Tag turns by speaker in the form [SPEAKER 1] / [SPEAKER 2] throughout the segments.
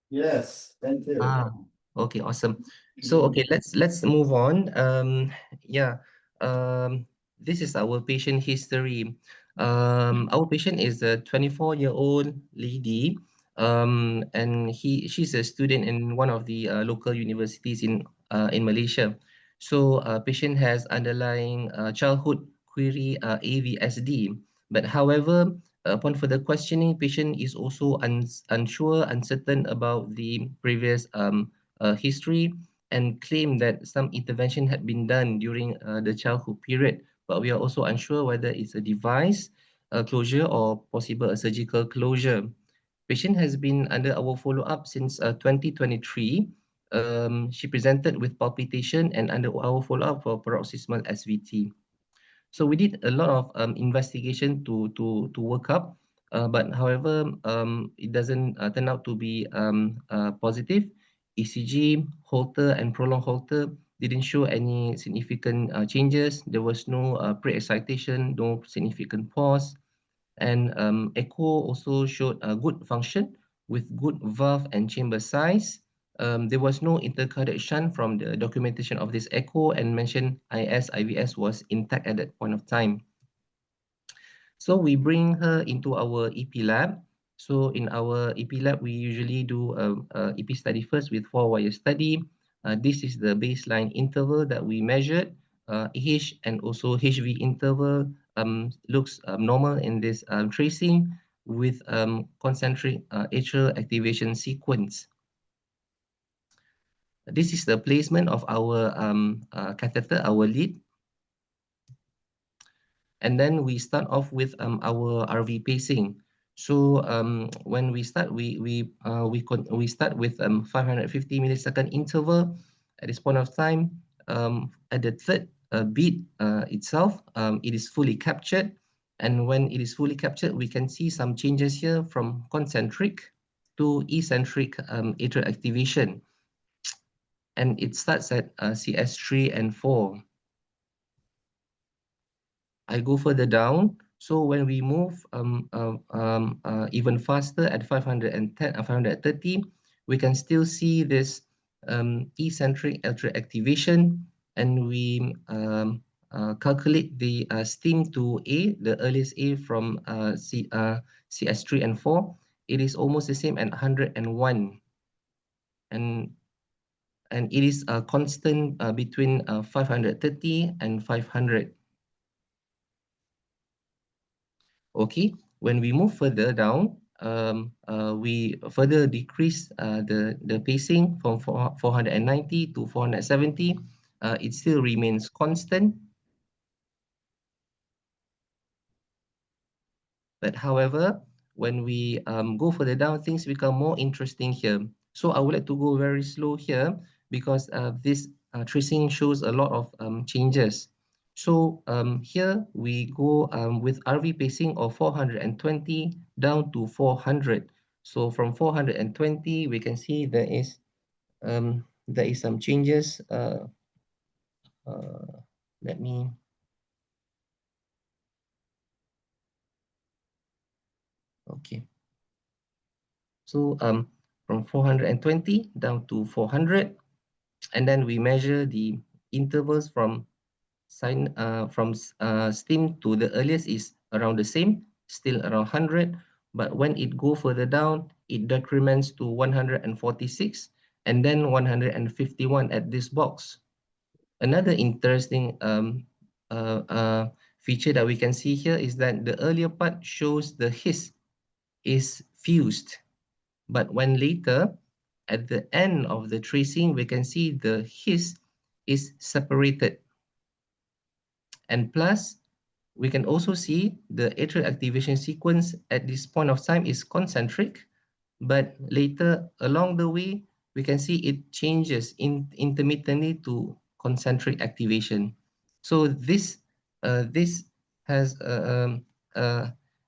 [SPEAKER 1] Yes, thank you.
[SPEAKER 2] Ah, okay, awesome. So okay, let's move on. Yeah. This is our patient history. Our patient is a 24-year-old lady. And she's a student in one of the local universities in Malaysia. So patient has underlying childhood query AVSD. But however, upon further questioning, patient is also unsure, uncertain about the previous history, and claim that some intervention had been done during the childhood period. But we are also unsure whether it's a device closure or possible a surgical closure. Patient has been under our follow-up since 2023. She presented with palpitation and under our follow-up for paroxysmal SVT. So we did a lot of investigation to work up, but however, it doesn't turn out to be positive. ECG, Holter, and prolonged Holter didn't show any significant changes. There was no pre-excitation, no significant pause, and echo also showed a good function with good valve and chamber size. There was no intercardiac shunt from the documentation of this echo, and mentioned IVS was intact at that point of time. So we bring her into our EP lab. So in our EP lab, we usually do a EP study first with 4-wire study. This is the baseline interval that we measured. AH and also HV interval looks normal in this tracing with concentric atrial activation sequence. This is the placement of our catheter, our lead. And then we start off with our RV pacing. So when we start, we start with 550 millisecond interval. At this point of time, at the third beat itself, it is fully captured. And when it is fully captured, we can see some changes here from concentric to eccentric atrial activation. And it starts at CS3 and 4. I go further down. So when we move even faster at 510, 530, we can still see this eccentric atrial activation, and we calculate the steam to A, the earliest A from CS3 and 4. It is almost the same at 101, and it is a constant between 530 and 500. Okay, when we move further down, we further decrease the pacing from 490 to 470. It still remains constant. But however, when we go further down, things become more interesting here. So I would like to go very slow here because this tracing shows a lot of changes. So here we go with RV pacing of 420 down to 400. So from 420, we can see there is some changes. Uh, Let me. Okay. So from 420 down to 400, and then we measure the intervals from steam to the earliest is around the same, still around 100. But when it go further down, it decrements to 146 and then 151 at this box. Another interesting feature that we can see here is that the earlier part shows the his is fused. But when later, at the end of the tracing, we can see the his is separated. And plus, we can also see the atrial activation sequence at this point of time is concentric, but later along the way, we can see it changes intermittently to concentric activation. So this has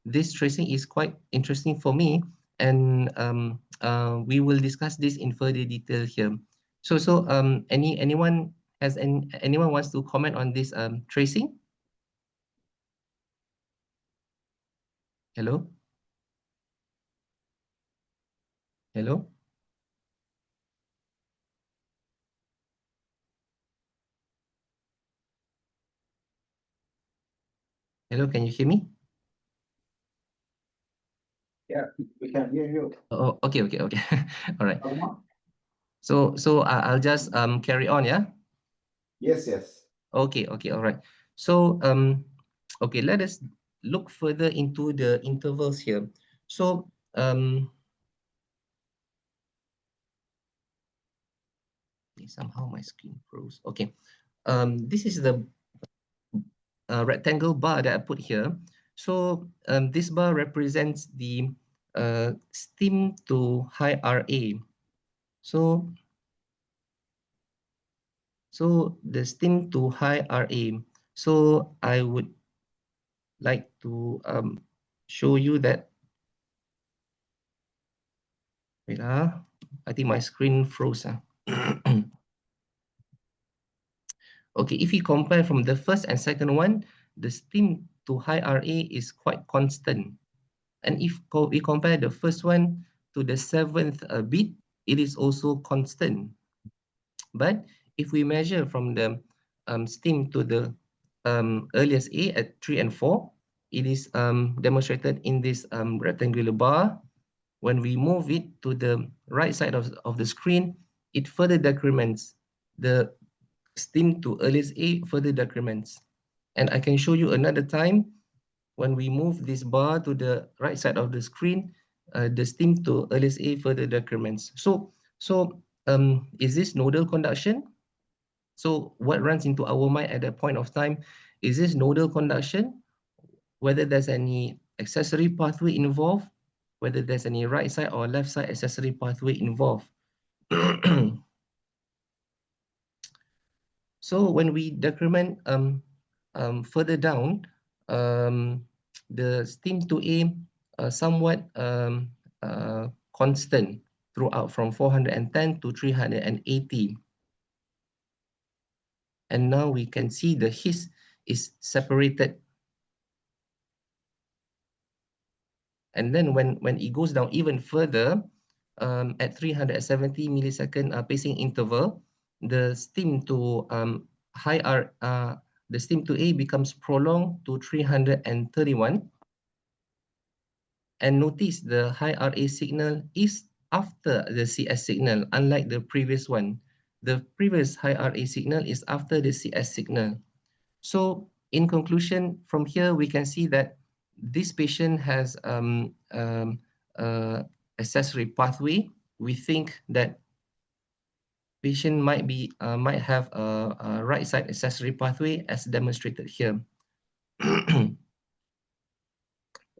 [SPEAKER 2] this tracing is quite interesting for me, and we will discuss this in further detail here. So anyone wants to comment on this tracing? Hello, hello. Hello, can you hear me?
[SPEAKER 1] Yeah, we can hear you.
[SPEAKER 2] Oh, okay. All right. So I'll just carry on, yeah?
[SPEAKER 1] Yes, yes.
[SPEAKER 2] Okay, all right. So okay, let us look further into the intervals here. So somehow my screen froze. Okay. This is the rectangle bar that I put here. So this bar represents the steam to high RA. So the steam to high RA. So I would like to show you that. Wait, I think my screen froze. Okay, if you compare from the first and second one, the steam to high RA is quite constant. And if we compare the first one to the seventh bit, it is also constant. But if we measure from the steam to the earliest A at 3 and 4, it is demonstrated in this rectangular bar. When we move it to the right side of the screen, it further decrements. The steam to earliest A further decrements. And I can show you another time when we move this bar to the right side of the screen, the steam to earliest A further decrements. So is this nodal conduction? So what runs into our mind at that point of time, is this nodal conduction? Whether there's any accessory pathway involved, whether there's any right side or left side accessory pathway involved. So when we decrement further down, um, the steam to A somewhat constant throughout from 410 to 380. And now we can see the his is separated. And then when it goes down even further, at 370 millisecond pacing interval, the steam to high R, the steam to A becomes prolonged to 331. And notice the high RA signal is after the CS signal, unlike the previous one. The previous high RA signal is after the CS signal. So in conclusion, from here we can see that this patient has accessory pathway. We think that patient might have a right side accessory pathway as demonstrated here.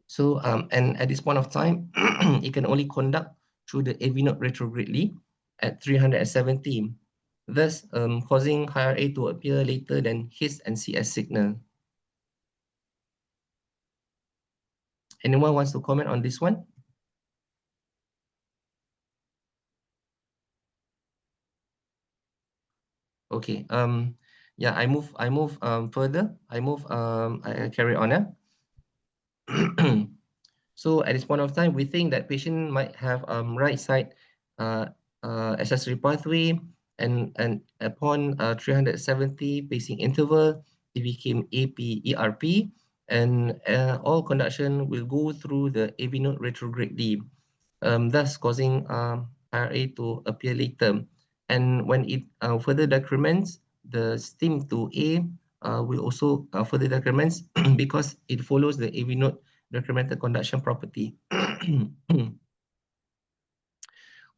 [SPEAKER 2] So and at this point of time, it can only conduct through the AV node retrogradely at 370, thus causing higher A to appear later than his and CS signal. Anyone wants to comment on this one? Okay. Yeah, I move further. I carry on. So at this point of time, we think that patient might have right side uh, accessory pathway, and upon 370 pacing interval, it became AP ERP, and all conduction will go through the AV node retrogradely, thus causing RA to appear later. And when it further decrements, the steam to A will also further decrements because it follows the AV node decremental conduction property.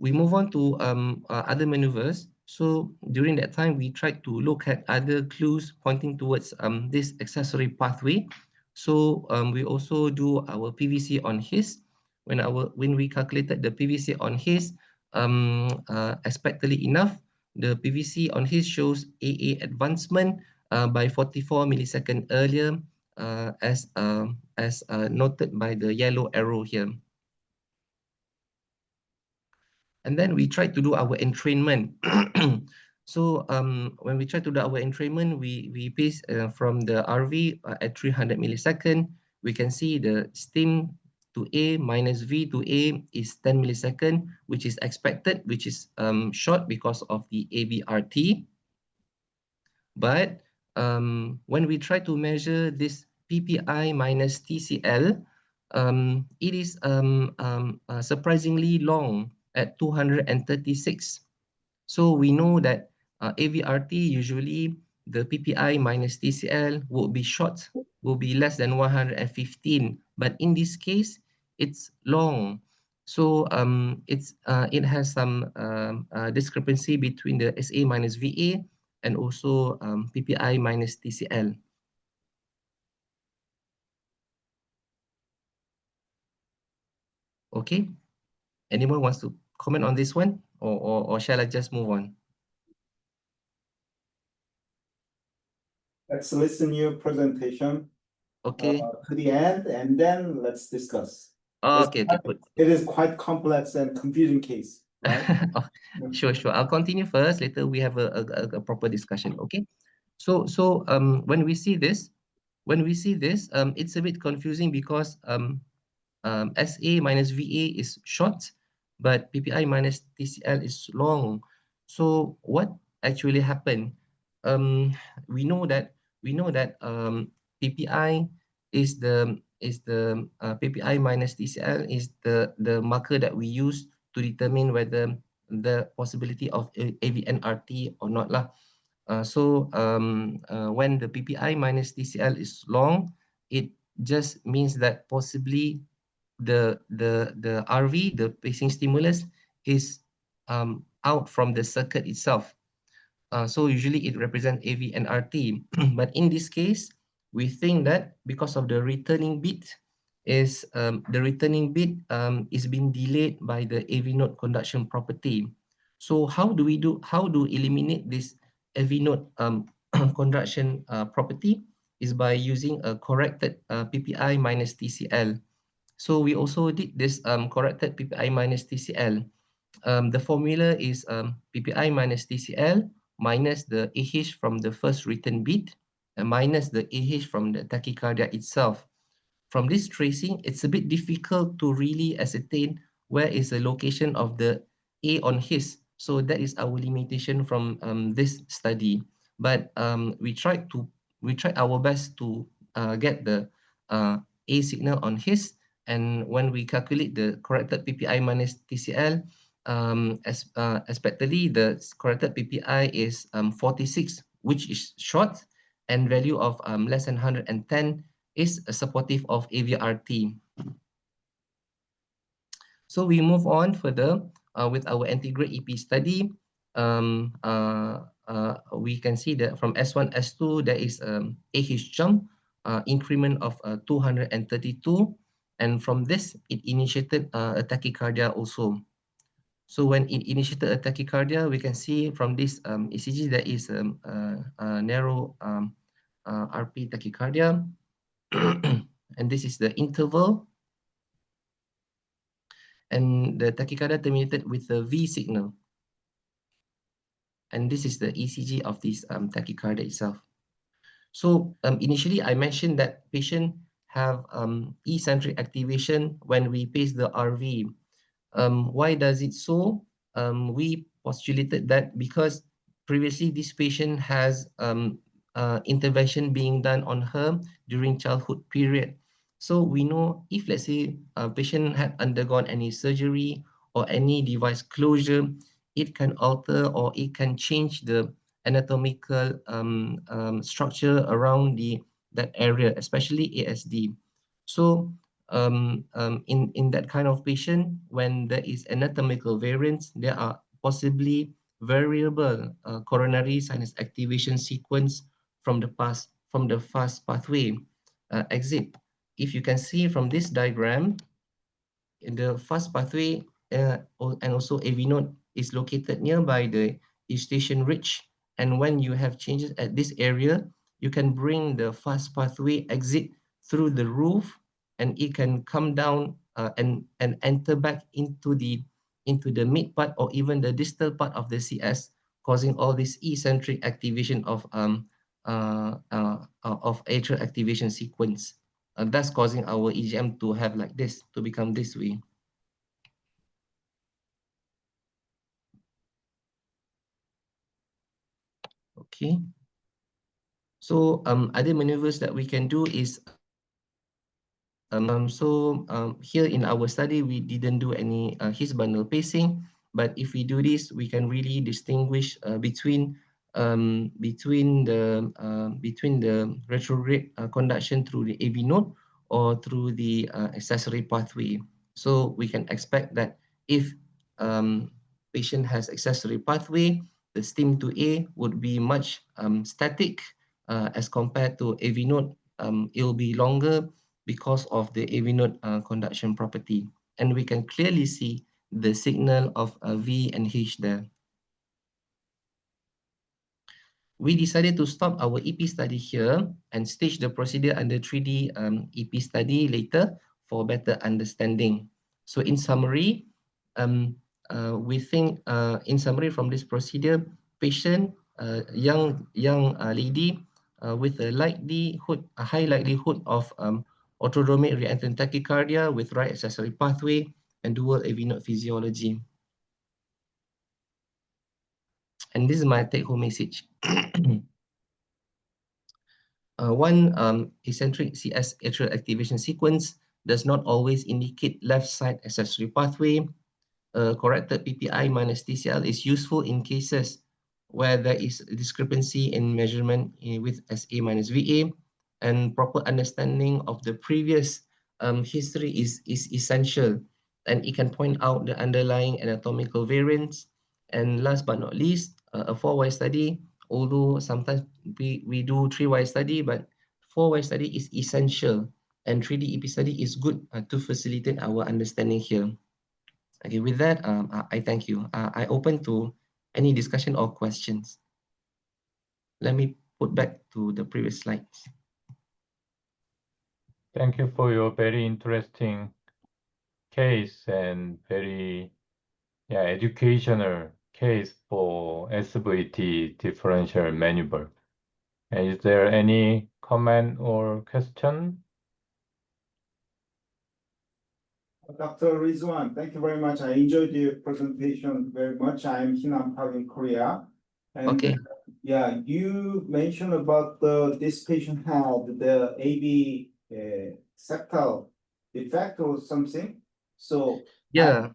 [SPEAKER 2] We move on to other maneuvers. So during that time, we tried to look at other clues pointing towards this accessory pathway. So we also do our PVC on his. When we calculated the PVC on his, expectedly enough, the PVC on his shows AA advancement by 44 millisecond earlier, as noted by the yellow arrow here. And then we try to do our entrainment. So when we try to do our entrainment, we pace from the RV at 300 millisecond. We can see the steam to A minus V to A is 10 millisecond, which is expected, which is short because of the ABRT. But when we try to measure this PPI minus TCL, it is surprisingly long at 236. So we know that AVRT usually the PPI minus TCL would be short, will be less than 115. But in this case, it's long. So it has some discrepancy between the SA minus VA and also PPI minus TCL. Okay. Anyone wants to comment on this one, or shall I just move on?
[SPEAKER 1] Let's listen your presentation
[SPEAKER 2] Okay.
[SPEAKER 1] to the end, and then let's discuss.
[SPEAKER 2] Okay, okay, good.
[SPEAKER 1] It is quite complex and confusing case, right?
[SPEAKER 2] Oh, sure, sure. I'll continue first. Later we have a proper discussion. Okay. So when we see this, it's a bit confusing because SA minus VA is short, but PPI minus TCL is long. So what actually happened? Um, we know that PPI is the PPI minus TCL is the marker that we use to determine whether the possibility of AVNRT or not lah. When the PPI minus TCL is long, it just means that possibly the RV, the pacing stimulus, is out from the circuit itself. So usually it represents AV and RT. But in this case, we think that because of the returning bit is being delayed by the AV node conduction property. So how do eliminate this AV node conduction property is by using a corrected PPI minus TCL. So we also did this corrected PPI minus TCL. The formula is PPI minus TCL minus the AH from the first written bit and minus the AH from the tachycardia itself. From this tracing, it's a bit difficult to really ascertain where is the location of the A on his. So that is our limitation from this study. But we tried our best to get the A signal on his, and when we calculate the corrected PPI minus TCL, expectedly the corrected PPI is 46, which is short, and value of less than 110 is supportive of AVRT. So we move on further with our integrate EP study. We can see that from S1, S2, there is AH jump, increment of 232. And from this, it initiated a tachycardia also. So when it initiated a tachycardia, we can see from this ECG there is a narrow RP tachycardia. And this is the interval. And the tachycardia terminated with a V signal. And this is the ECG of this tachycardia itself. So initially, I mentioned that patient have eccentric activation when we pace the RV. Why does it so? We postulated that because previously this patient has intervention being done on her during childhood period. So we know if, let's say, a patient had undergone any surgery or any device closure, it can alter or it can change the anatomical structure around that area, especially ASD. So in that kind of patient, when there is anatomical variance, there are possibly variable coronary sinus activation sequence from the fast pathway exit. If you can see from this diagram, the fast pathway and also AV node is located nearby the eustachian ridge. And when you have changes at this area, you can bring the fast pathway exit through the roof, and it can come down and enter back into the mid part or even the distal part of the CS, causing all this eccentric activation of atrial activation sequence. Thus causing our EGM to have like this, to become this way. Okay. So other maneuvers that we can do is Here in our study, we didn't do any his bundle pacing, but if we do this, we can really distinguish between the retrograde conduction through the AV node or through the accessory pathway. So we can expect that if patient has accessory pathway, the stim to A would be much static as compared to AV node. It will be longer because of the AV node conduction property. And we can clearly see the signal of V and H there. We decided to stop our EP study here and stage the procedure under 3D EP study later for better understanding. So in summary, we think in summary from this procedure, patient, young lady with a high likelihood of autonomic reentrant tachycardia with right accessory pathway and dual AV node physiology. And this is my take-home message. One eccentric CS atrial activation sequence does not always indicate left side accessory pathway. Corrected PPI minus TCL is useful in cases where there is a discrepancy in measurement with SA minus VA, and proper understanding of the previous history is essential, and it can point out the underlying anatomical variants. And last but not least, a 4Y study, although sometimes we do 3Y study, but 4Y study is essential, and 3D EP study is good to facilitate our understanding here. Okay, with that, I thank you. I open to any discussion or questions. Let me put back to the previous slides.
[SPEAKER 3] Thank you for your very interesting case and very educational case for SVT differential maneuver. Is there any comment or question?
[SPEAKER 1] Dr. Rizwan, thank you very much. I enjoyed your presentation very much. I'm Hinam Park in Korea. And
[SPEAKER 2] Okay.
[SPEAKER 1] yeah, you mentioned about this patient had the AV septal defect or something. So
[SPEAKER 2] Yeah.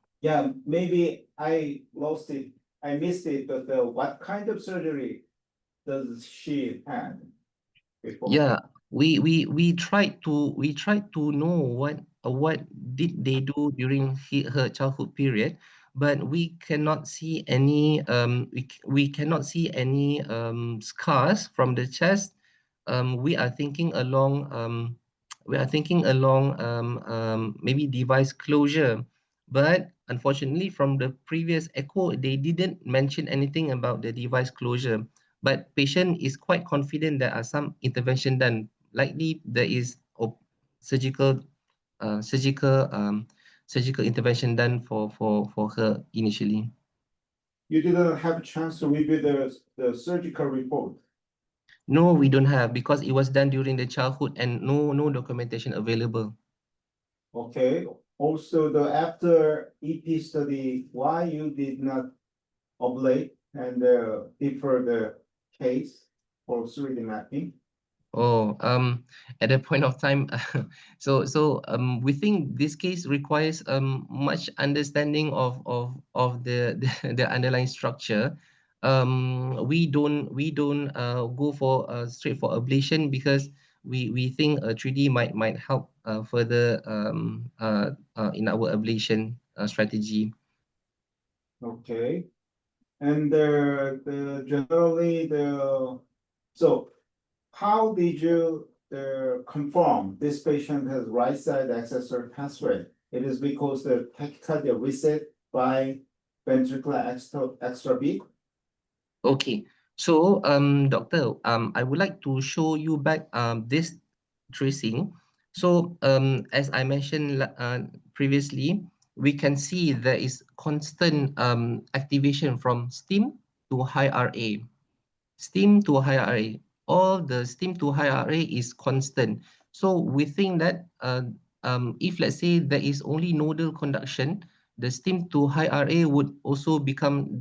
[SPEAKER 1] maybe I lost it. I missed it, but what kind of surgery does she had before?
[SPEAKER 2] Yeah, we tried to know what did they do during her childhood period, but we cannot see any we cannot see any scars from the chest. We are thinking along maybe device closure, but unfortunately from the previous echo they didn't mention anything about the device closure. But patient is quite confident there are some intervention done. Likely there is surgical surgical intervention done for her initially.
[SPEAKER 1] You didn't have a chance to review the surgical report.
[SPEAKER 2] No, we don't have, because it was done during the childhood and no documentation available.
[SPEAKER 1] Okay. Also, the after EP study, why you did not ablate and defer the case for 3D mapping?
[SPEAKER 2] Oh, at that point of time, we think this case requires much understanding of the underlying structure. We don't go for straight for ablation because we think 3D might help further in our ablation strategy.
[SPEAKER 1] Okay. And the generally so how did you confirm this patient has right side accessory pathway? It is because the tachycardia reset by ventricular extra beat.
[SPEAKER 2] Okay, so doctor, I would like to show you back this tracing. So as I mentioned previously, we can see there is constant activation from STEAM to high RA. STEAM to high RA. All the STEAM to high RA is constant. So we think that if let's say there is only nodal conduction, the STEAM to high RA would also become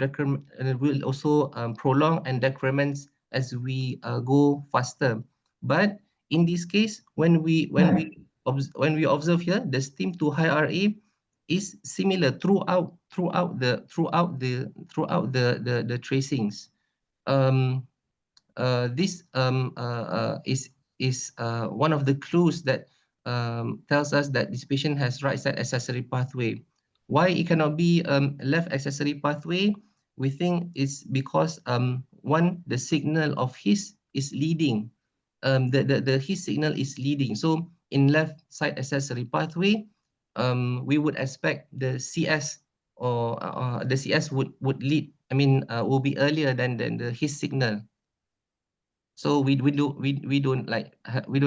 [SPEAKER 2] will also prolong and decrements as we go faster. But in this case, when we when we observe here, the stim to high RA is similar throughout the tracings. This is one of the clues that tells us that this patient has right side accessory pathway. Why it cannot be left accessory pathway? We think it's because one, the signal of his is leading. His signal is leading. So in left side accessory pathway, we would expect the CS or the CS would lead. I mean, will be earlier than his signal. So we don't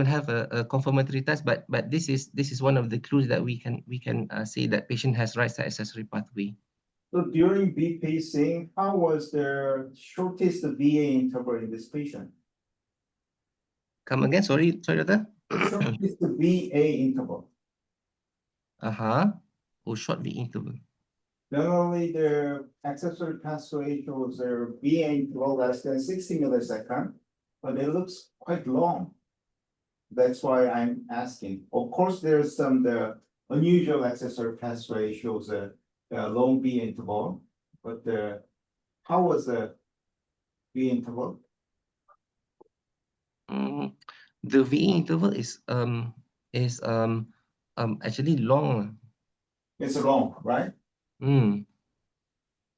[SPEAKER 2] have a confirmatory test, but this is one of the clues that we can say that patient has right side accessory pathway.
[SPEAKER 1] So during B pacing, how was the shortest VA interval in this patient?
[SPEAKER 2] Come again, sorry, doctor.
[SPEAKER 1] Shortest VA interval.
[SPEAKER 2] Oh, short V interval.
[SPEAKER 1] Generally, the accessory pathway shows a VA interval less than 60 milliseconds, but it looks quite long. That's why I'm asking. Of course, there's the unusual accessory pathway shows a long V interval, but how was the V interval?
[SPEAKER 2] The V interval is actually long.
[SPEAKER 1] It's long, right?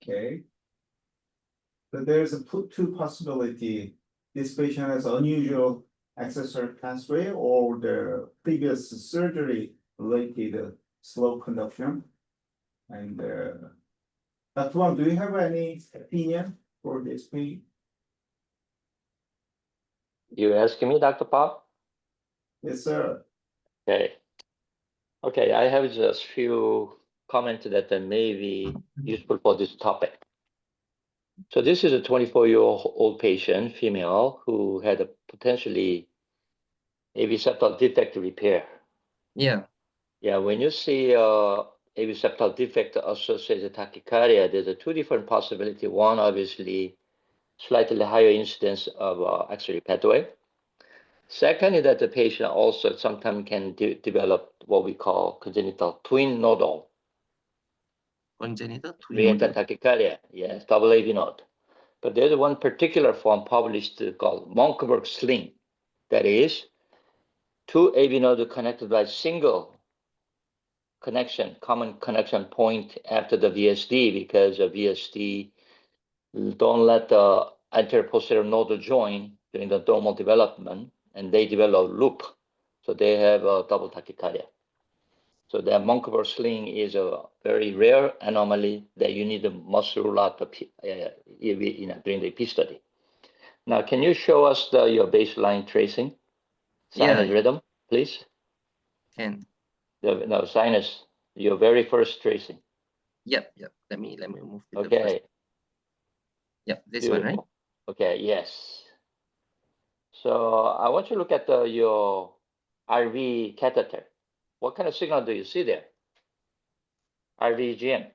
[SPEAKER 1] Okay. But there's two possibility. This patient has unusual accessory pathway or the previous surgery related slow conduction. And Dr. Wang, do you have any opinion for this patient?
[SPEAKER 4] You asking me, Dr. Pop?
[SPEAKER 1] Yes, sir.
[SPEAKER 4] Okay. Okay, I have just few comments that may be useful for this topic. So this is a 24-year-old patient, female, who had a potentially AV septal defect repair.
[SPEAKER 2] Yeah.
[SPEAKER 4] Yeah, when you see AV septal defect associated tachycardia, there's a two different possibility. One, obviously, slightly higher incidence of axillary pathway. Second is that the patient also sometimes can develop what we call congenital twin nodal.
[SPEAKER 2] Congenital twin
[SPEAKER 4] Reactant
[SPEAKER 2] nodal.
[SPEAKER 4] tachycardia, yes, double AV node. But there's one particular form published called Monckeberg sling. That is, two AV nodes connected by single connection, common connection point after the VSD, because the VSD don't let the anterior posterior node join during the normal development, and they develop loop. So they have a double tachycardia. So the Monckeberg sling is a very rare anomaly that you need to muscle rule out during the EP study. Now, can you show us your baseline tracing? Sinus rhythm, please.
[SPEAKER 2] Can.
[SPEAKER 4] No, sinus, your very first tracing.
[SPEAKER 2] Yep. Let me move to
[SPEAKER 4] okay.
[SPEAKER 2] the first. Yep, this
[SPEAKER 4] Beautiful.
[SPEAKER 2] one, right?
[SPEAKER 4] Okay, yes. So I want you to look at your RV catheter. What kind of signal do you see there? RV EGM.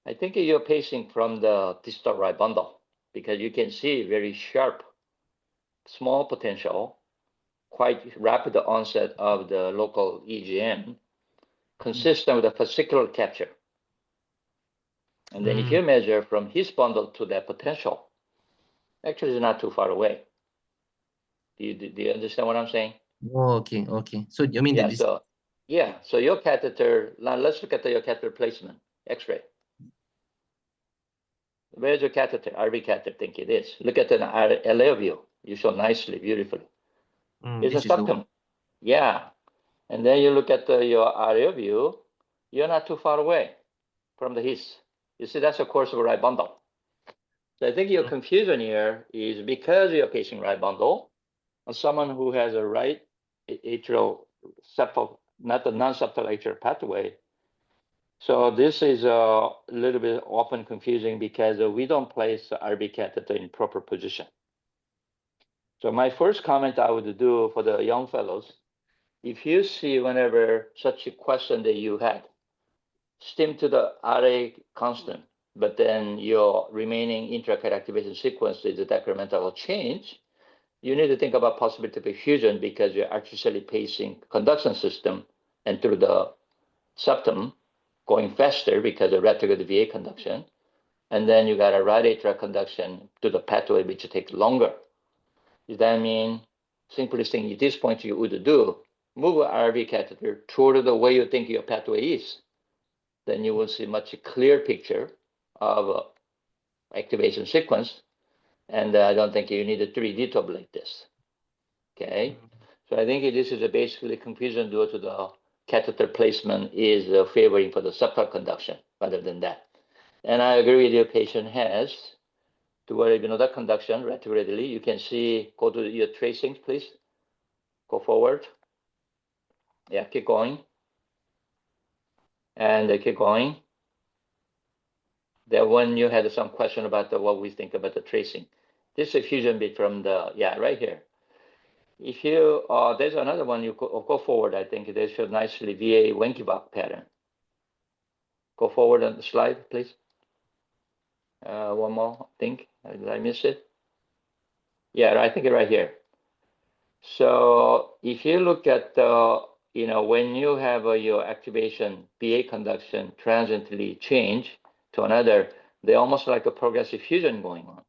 [SPEAKER 4] I think you're pacing from the distal right bundle because you can see very sharp, small potential, quite rapid onset of the local EGM, consistent with a fascicular capture. And then if you measure from his bundle to that potential, actually it's not too far away. Do you understand what I'm saying?
[SPEAKER 2] Oh, okay. So you mean that this?
[SPEAKER 4] So your catheter, now let's look at your catheter placement, X-ray. Where's your catheter? RV catheter, I think it is. Look at an LA view. You show nicely, beautifully. It's a septum. Yeah. And then you look at your RA view, you're not too far away from the his. You see, that's a course of right bundle. So I think your confusion here is because you're pacing right bundle, and someone who has a right atrial septal, not the non-septal atrial pathway. So this is a little bit often confusing because we don't place the RB catheter in proper position. So my first comment I would do for the young fellows, if you see whenever such a question that you had, stim to the RA constant, but then your remaining intracardiac activation sequence is a decremental change, you need to think about possibility of fusion because you're artificially pacing conduction system and through the septum going faster because of retrograde VA conduction. And then you got a right atrial conduction to the pathway, which takes longer. Does that mean, simply saying at this point you would do, move an RV catheter toward the way you think your pathway is. Then you will see much clear picture of activation sequence. And I don't think you need a 3D to ablate this. Okay. So I think this is basically confusion due to the catheter placement is favoring for the septal conduction rather than that. And I agree with your patient has to where that conduction retrogradely. You can see, go to your tracings, please. Go forward. Yeah, keep going. And keep going. Then when you had some question about what we think about the tracing. This is a fusion bit from the, right here. If you, there's another one, you go forward, I think they show nicely VA Wenckebach pattern. Go forward on the slide, please. One more thing, did I miss it? Yeah, I think right here. So if you look at the, when you have your activation, VA conduction transiently change to another, they're almost like a progressive fusion going on.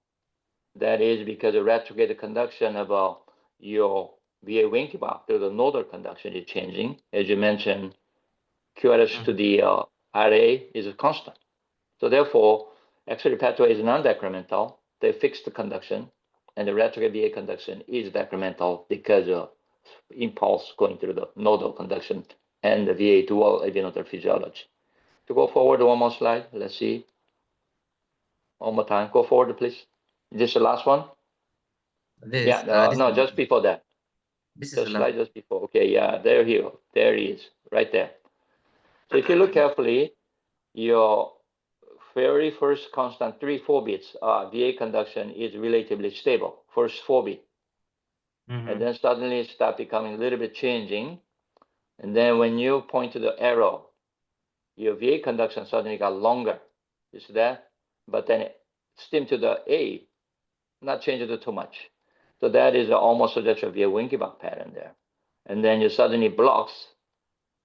[SPEAKER 4] That is because the retrograde conduction of your VA Wenckebach to the nodal conduction is changing. As you mentioned, QRS to the RA is a constant. So therefore, actually pathway is non-decremental. They fix the conduction, and the retrograde VA conduction is decremental because of impulse going through the nodal conduction and the VA dual AV nodal physiology. To go forward one more slide, let's see. One more time, go forward, please. Is this the last one?
[SPEAKER 2] This,
[SPEAKER 4] No, just before that.
[SPEAKER 2] This is
[SPEAKER 4] The
[SPEAKER 2] the
[SPEAKER 4] slide just before. Okay, yeah, there he is, right there. So if you look carefully, your very first constant 3-4 beats, VA conduction is relatively stable, first 4 beats. And then suddenly it start becoming a little bit changing. And then when you point to the arrow, your VA conduction suddenly got longer. You see that? But then it stem to the A, not changing it too much. So that is almost a VA Wenckebach pattern there. And then you suddenly blocks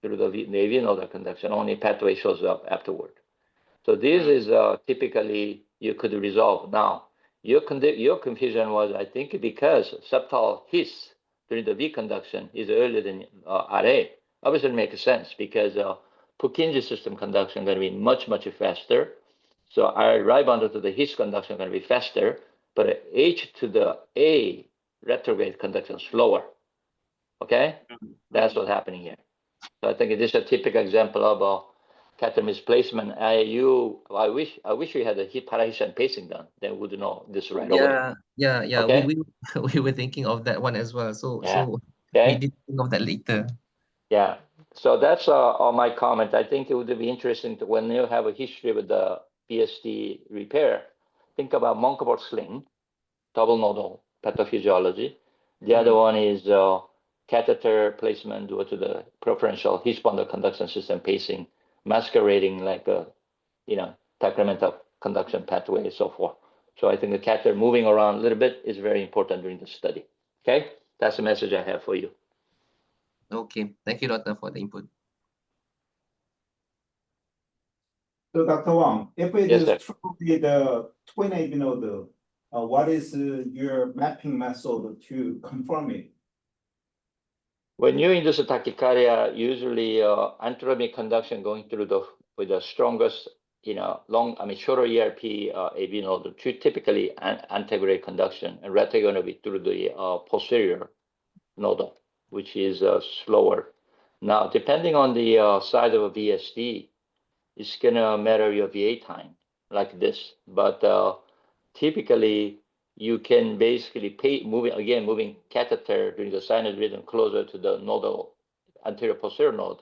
[SPEAKER 4] through the AV nodal conduction, only pathway shows up afterward. So this is typically you could resolve. Now, your confusion was, I think, because septal hiss during the V conduction is earlier than RA. Obviously, it makes sense because Purkinje system conduction is going to be much, much faster. So our right bundle to the hiss conduction is going to be faster, but H to the A retrograde conduction slower. Okay? That's what's happening here. So I think it is a typical example of catheter misplacement. I wish we had a parahisian pacing done. Then we would know this right away.
[SPEAKER 2] Yeah.
[SPEAKER 4] Okay?
[SPEAKER 2] We were thinking of that one as well. So
[SPEAKER 4] Okay.
[SPEAKER 2] we did think of that later.
[SPEAKER 4] Yeah. So that's all my comment. I think it would be interesting to, when you have a history with the BSD repair, think about Monkaport sling, double nodal pathophysiology. The other one is catheter placement due to the preferential His bundle conduction system pacing, masquerading like a, decremental conduction pathway and so forth. So I think the catheter moving around a little bit is very important during the study. Okay, that's the message I have for you.
[SPEAKER 2] Okay, thank you, Doctor, for the input.
[SPEAKER 1] So Dr. Wang, if it
[SPEAKER 4] Yes,
[SPEAKER 1] is
[SPEAKER 4] sir.
[SPEAKER 1] truly the twin AV node, what is your mapping method to confirm it?
[SPEAKER 4] When you induce a tachycardia, usually anthropic conduction going through with the strongest, shorter ERP AV node, typically antegrade conduction, and retrograde going to be through the posterior nodal, which is slower. Now, depending on the size of a VSD, it's gonna matter your VA time like this, but typically you can basically moving catheter during the sinus rhythm closer to the nodal anterior posterior node,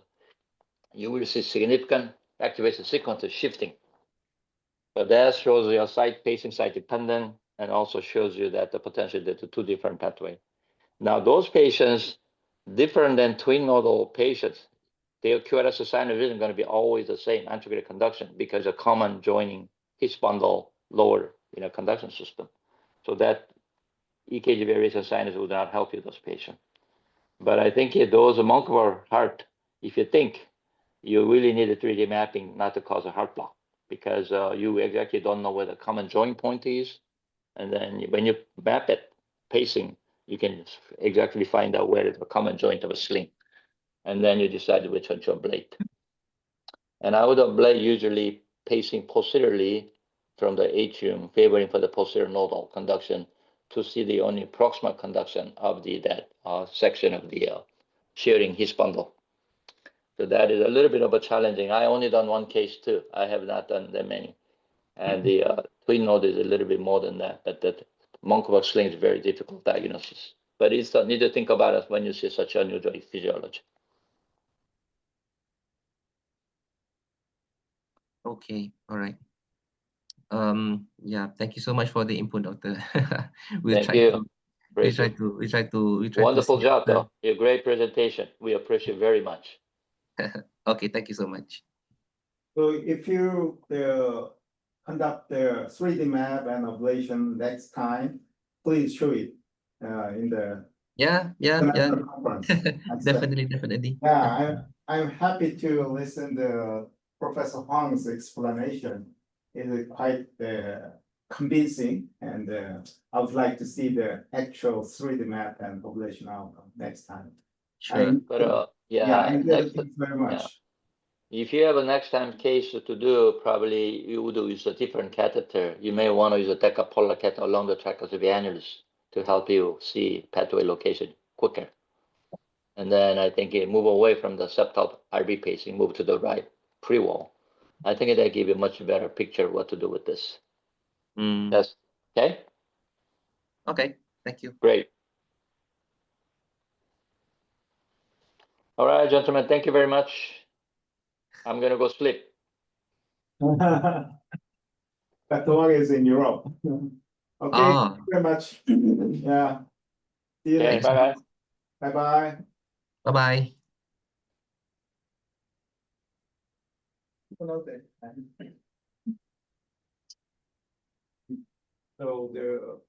[SPEAKER 4] you will see significant activation sequences shifting. So that shows your site pacing site dependent and also shows you that the potential that the two different pathway. Now those patients, different than twin nodal patients, their QRS sinus rhythm is going to be always the same antegrade conduction because a common joining His bundle lower conduction system. So that EKG variation sinus would not help you, those patients. But I think those Moncur heart, if you think you really need a 3D mapping not to cause a heart block, because you exactly don't know where the common joint point is. And then when you map it, pacing, you can exactly find out where the common joint of a sling. And then you decide which one to ablate. And I would ablate usually pacing posteriorly from the atrium, favoring for the posterior nodal conduction to see the only proximal conduction of that section of the sharing his bundle. So that is a little bit of a challenging. I only done one case too. I have not done that many. And the twin node is a little bit more than that. But that Moncur sling is very difficult diagnosis. But it's need to think about it when you see such unusual physiology.
[SPEAKER 2] Okay, all right. Yeah, thank you so much for the input, doctor.
[SPEAKER 4] Thank you.
[SPEAKER 2] We try to
[SPEAKER 4] Wonderful
[SPEAKER 2] see
[SPEAKER 4] job, though. A great presentation. We appreciate very much.
[SPEAKER 2] Okay, thank you so much.
[SPEAKER 1] So if you conduct the 3D map and ablation next time, please show it in the
[SPEAKER 2] Yeah.
[SPEAKER 1] conference.
[SPEAKER 2] Definitely.
[SPEAKER 1] Yeah, I'm happy to listen to Professor Huang's explanation. It is quite convincing, and I would like to see the actual 3D map and ablation outcome next time.
[SPEAKER 2] Sure.
[SPEAKER 4] But
[SPEAKER 1] Thank you very much.
[SPEAKER 4] If you have a next time case to do, probably you would use a different catheter. You may want to use a decapolar catheter along the tragus of the annulus to help you see pathway location quicker. And then I think you move away from the septal RB pacing, move to the right pre-wall. I think that give you a much better picture of what to do with this. Yes. Okay.
[SPEAKER 2] Okay. Thank you.
[SPEAKER 4] Great. All right, gentlemen. Thank you very much. I'm gonna go sleep.
[SPEAKER 1] Dr. Wang is in Europe. Okay, thank you very much. Yeah. See you
[SPEAKER 4] Okay,
[SPEAKER 1] next
[SPEAKER 4] bye-bye.
[SPEAKER 1] Bye-bye.
[SPEAKER 2] Bye-bye.
[SPEAKER 1] So the